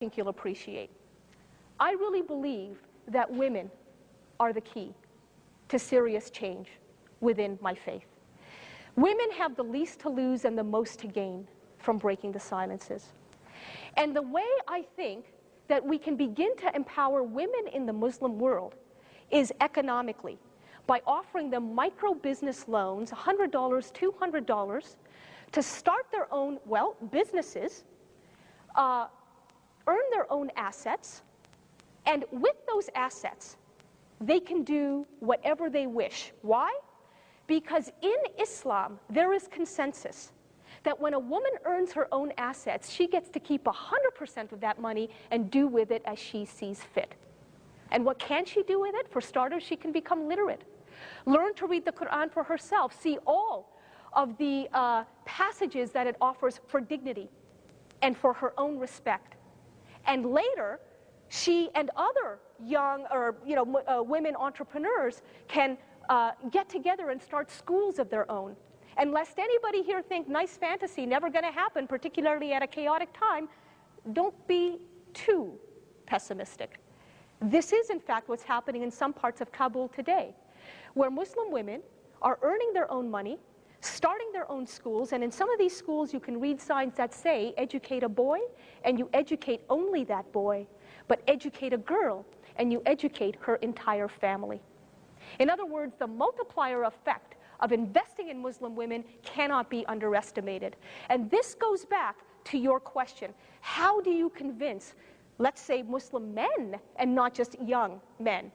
think you'll appreciate. I really believe that women are the key to serious change within my faith. Women have the least to lose and the most to gain from breaking the silences. And the way I think that we can begin to empower women in the Muslim world is economically, by offering them micro-business loans, $100, $200, to start their own, well, businesses, earn their own assets, and with those assets, they can do whatever they wish. Why? Because in Islam, there is consensus that when a woman earns her own assets, she gets to keep 100% of that money and do with it as she sees fit. And what can she do with it? For starters, she can become literate. Learn to read the Quran for herself, see all of the passages that it offers for dignity and for her own respect. And later, she and other young or women entrepreneurs can get together and start schools of their own. And lest anybody here think nice fantasy, never going to happen, particularly at a chaotic time, don't be too pessimistic. This is, in fact, what's happening in some parts of Kabul today, where Muslim women are earning their own money, starting their own schools, and in some of these schools you can read signs that say, educate a boy, and you educate only that boy, but educate a girl, and you educate her entire family. In other words, the multiplier effect of investing in Muslim women cannot be underestimated. And this goes back to your question. How do you convince, let's say, Muslim men, and not just young men,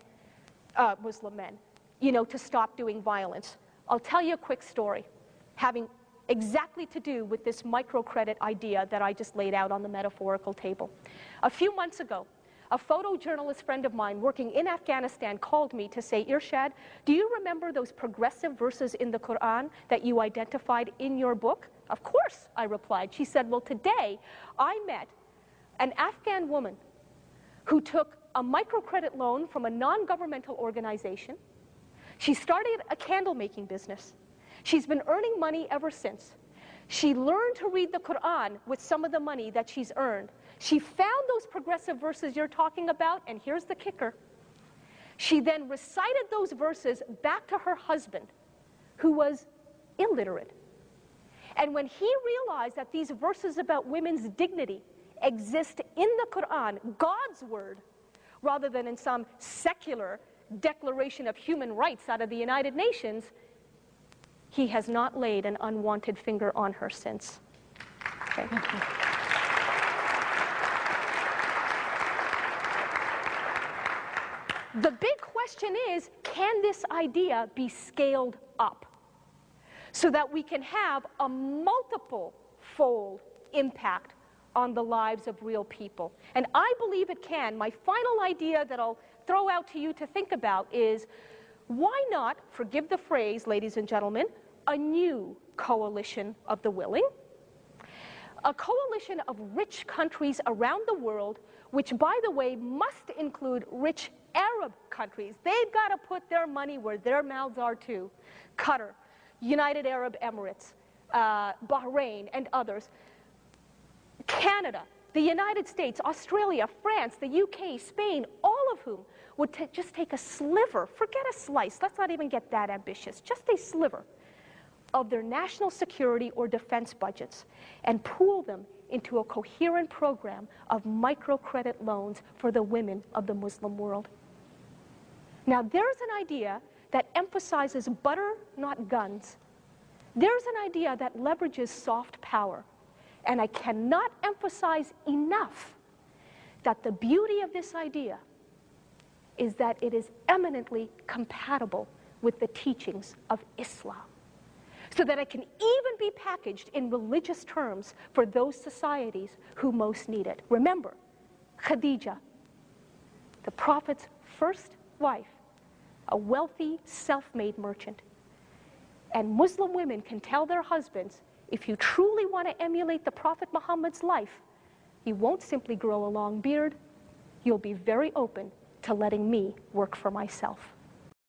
Muslim men, to stop doing violence? I'll tell you a quick story, having exactly to do with this microcredit idea that I just laid out on the metaphorical table. A few months ago, a photojournalist friend of mine working in Afghanistan called me to say, Irshad, do you remember those progressive verses in the Quran that you identified in your book? Of course, I replied. She said, well, today I met an Afghan woman who took a microcredit loan from a non-governmental organization. She started a candle making business. She's been earning money ever since. She learned to read the Quran with some of the money that she's earned. She found those progressive verses you're talking about, and here's the kicker. She then recited those verses back to her husband, who was illiterate. And when he realized that these verses about women's dignity exist in the Quran, God's word, rather than in some secular declaration of human rights out of the United Nations, he has not laid an unwanted finger on her since. Okay. The big question is, can this idea be scaled up so that we can have a multiple-fold impact on the lives of real people? And I believe it can. My final idea that I'll throw out to you to think about is, why not, forgive the phrase, ladies and gentlemen, a new coalition of the willing? A coalition of rich countries around the world, which, by the way, must include rich Arab countries. They've got to put their money where their mouths are too. Qatar, United Arab Emirates, Bahrain, and others. Canada, the United States, Australia, France, the UK, Spain, all of whom would just take a sliver, forget a slice, let's not even get that ambitious, just a sliver of their national security or defense budgets and pool them into a coherent program of microcredit loans for the women of the Muslim world. Now, there's an idea that emphasizes butter, not guns. There's an idea that leverages soft power. And I cannot emphasize enough that the beauty of this idea is that it is eminently compatible with the teachings of Islam, so that it can even be packaged in religious terms for those societies who most need it. Remember, Khadija, the Prophet's first wife, a wealthy, self-made merchant. And Muslim women can tell their husbands, if you truly want to emulate the Prophet Muhammad's life, you won't simply grow a long beard, you'll be very open to letting me work for myself.